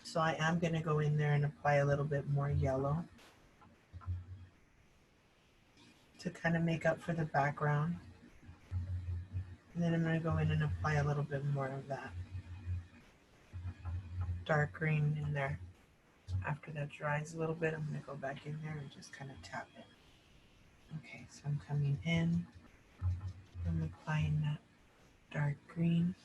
so I am going to go in there and apply a little bit more yellow to kind of make up for the background. And then I'm going to go in and apply a little bit more of that dark green in there. After that dries a little bit, I'm going to go back in there and just kind of tap it. Okay, so I'm coming in, I'm applying that dark green.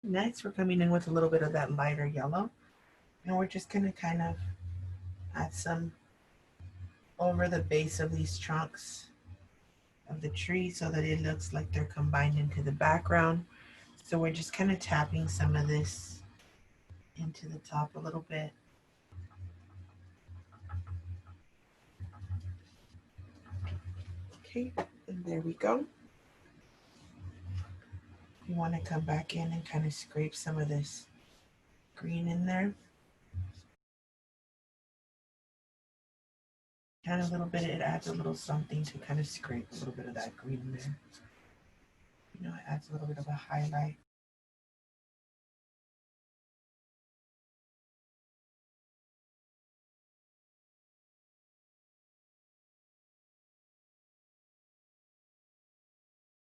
Next, we're coming in with a little bit of that lighter yellow, and we're just going to kind of add some over the base of these trunks of the tree so that it looks like they're combined into the background. So we're just kind of tapping some of this into the top a little bit. Okay, and there we go. You want to come back in and kind of scrape some of this green in there. Kind of a little bit, it adds a little something to kind of scrape a little bit of that green in there. You know, it adds a little bit of a highlight.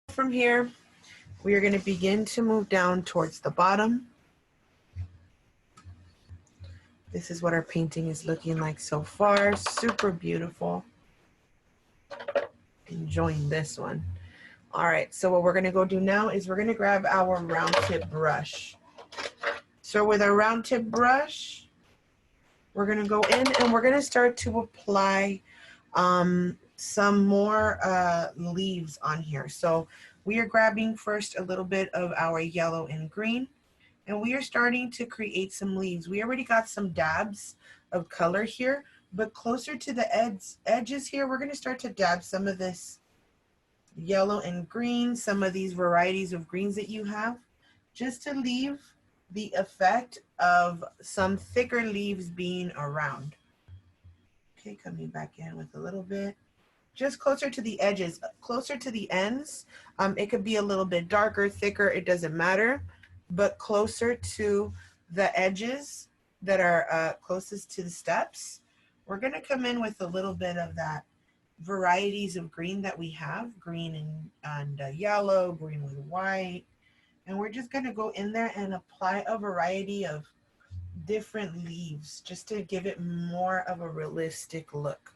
From here, we are going to begin to move down towards the bottom. This is what our painting is looking like so far. Super beautiful. Enjoying this one. All right, so what we're gonna go do now is we're gonna grab our round tip brush. So with our round tip brush, we're gonna go in and we're gonna start to apply some more leaves on here. So we are grabbing first a little bit of our yellow and green, and we are starting to create some leaves. We already got some dabs of color here, but closer to the edges here, we're gonna start to dab some of this yellow and green, some of these varieties of greens that you have, just to leave the effect of some thicker leaves being around. Okay, coming back in with a little bit. Just closer to the edges, closer to the ends. It could be a little bit darker, thicker, it doesn't matter, but closer to the edges that are closest to the steps. We're gonna come in with a little bit of that varieties of green that we have, green and yellow, green with white. And we're just gonna go in there and apply a variety of different leaves just to give it more of a realistic look.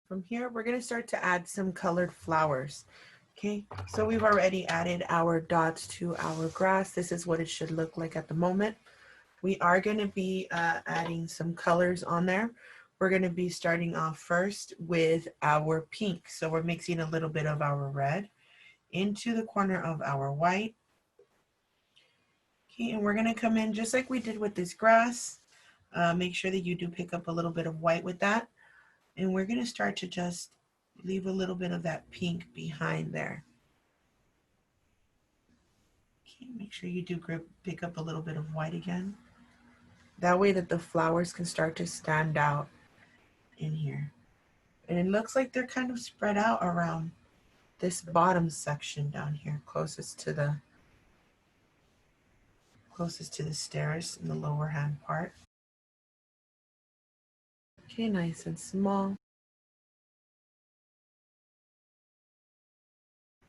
From here, we're going to start to add some colored flowers. Okay, so we've already added our dots to our grass. This is what it should look like at the moment. We are going to be adding some colors on there. We're going to be starting off first with our pink. So we're mixing a little bit of our red into the corner of our white. Okay, and we're going to come in just like we did with this grass. Make sure that you do pick up a little bit of white with that. And we're going to start to just leave a little bit of that pink behind there. Okay, make sure you do pick up a little bit of white again. That way that the flowers can start to stand out in here. And it looks like they're kind of spread out around this bottom section down here, closest to the stairs in the lower hand part. Okay, nice and small.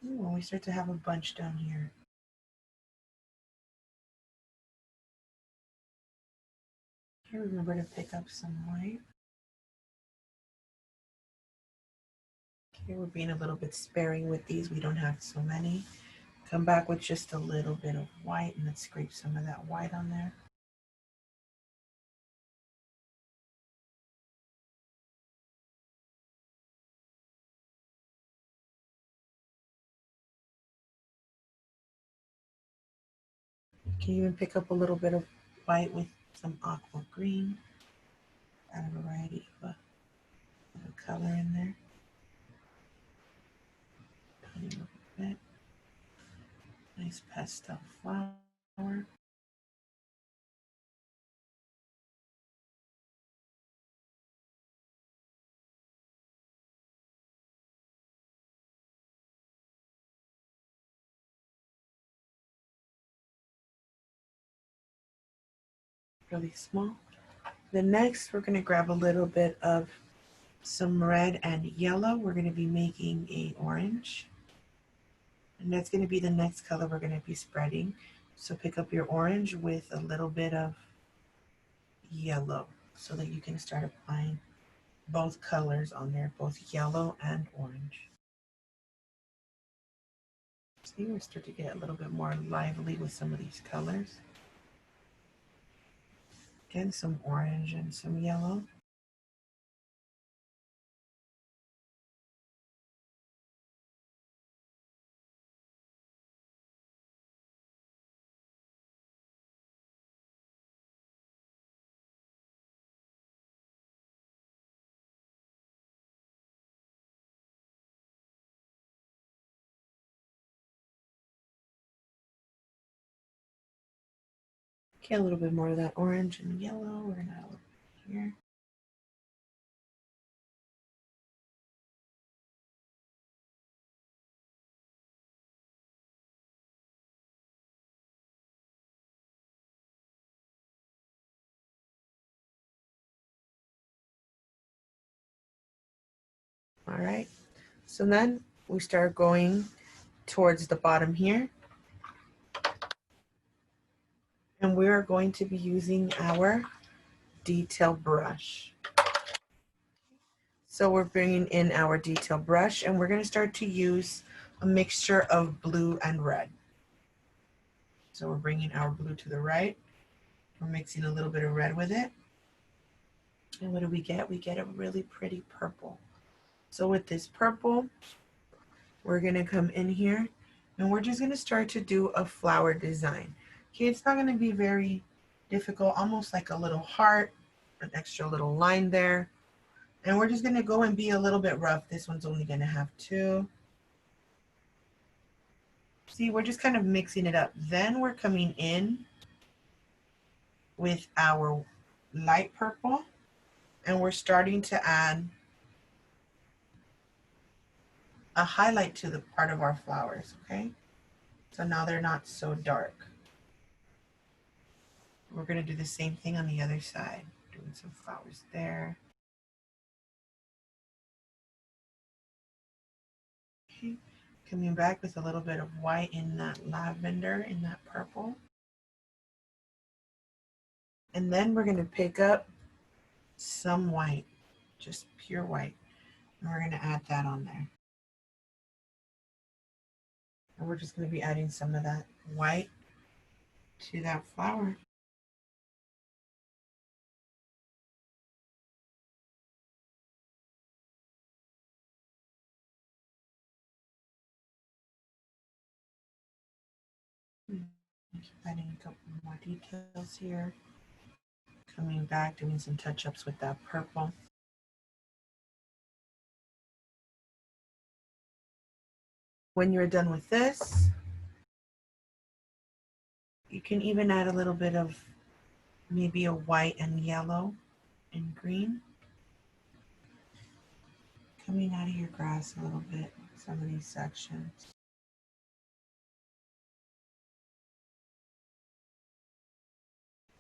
Ooh, and we start to have a bunch down here. Here, remember to pick up some white. Okay, we're being a little bit sparing with these. We don't have so many. Come back with just a little bit of white and let's scrape some of that white on there. You can even pick up a little bit of white with some aqua green. Add a variety of color in there. Tiny little bit. Nice pastel flower. Really small. Then next we're going to grab a little bit of some red and yellow. We're going to be making a orange. And that's going to be the next color we're going to be spreading. So pick up your orange with a little bit of yellow so that you can start applying both colors on there, both yellow and orange. See, we start to get a little bit more lively with some of these colors. Again, some orange and some yellow. Okay, a little bit more of that orange and yellow. We're gonna add here. All right, so then we start going towards the bottom here. And we are going to be using our detail brush. So we're bringing in our detail brush and we're going to start to use a mixture of blue and red. So we're bringing our blue to the right. We're mixing a little bit of red with it. And what do we get? We get a really pretty purple. So with this purple, we're going to come in here and we're just going to start to do a flower design. Okay, it's not going to be very difficult, almost like a little heart, an extra little line there. And we're just going to go and be a little bit rough. This one's only going to have 2. See, we're just kind of mixing it up. Then we're coming in with our light purple and we're starting to add a highlight to the part of our flowers, okay? So now they're not so dark. We're going to do the same thing on the other side. Doing some flowers there. Okay. Coming back with a little bit of white in that lavender, in that purple. And then we're going to pick up some white, just pure white. And we're going to add that on there. And we're just going to be adding some of that white to that flower. Keep adding a couple more details here. Coming back, doing some touch-ups with that purple. When you're done with this, you can even add a little bit of maybe a white and yellow and green. Coming out of your grass a little bit, some of these sections.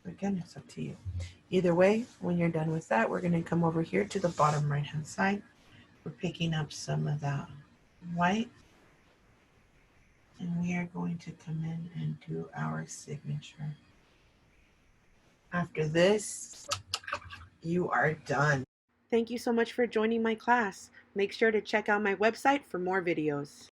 Again, it's up to you. Either way, when you're done with that, we're going to come over here to the bottom right hand side. We're picking up some of that white, and we are going to come in and do our signature. After this, you are done. Thank you so much for joining my class. Make sure to check out my website for more videos.